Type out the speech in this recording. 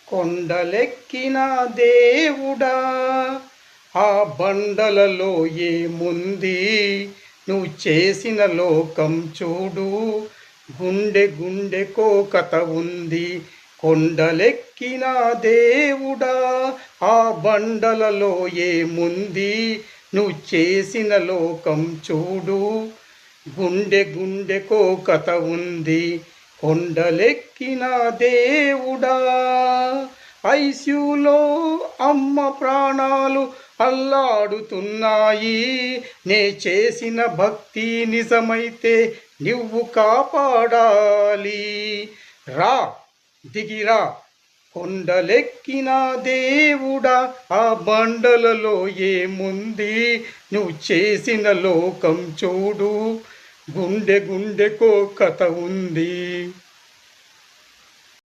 కొండలెక్కిన దేవుడా, ఆ బండలలో ఏముంది? నువ్వు చేసిన లోకం చూడు, గుండె గుండెకో కథ ఉంది. కొండలెక్కిన దేవుడా, ఆ బండలలో ఏముంది? నువ్వు చేసిన లోకం చూడు, గుండె గుండెకో కథ ఉంది. కొండలెక్కిన దేవుడా, ఐసీయూలో అమ్మ ప్రాణాలు అల్లాడుతున్నాయి. నే చేసిన భక్తి నిజమైతే నువ్వు కాపాడాలి. రా, దిగిరా, కొండలెక్కిన దేవుడా, ఆ బండలలో ఏముంది? నువ్వు చేసిన లోకం చూడు, గుండె గుండెకో కథ ఉంది.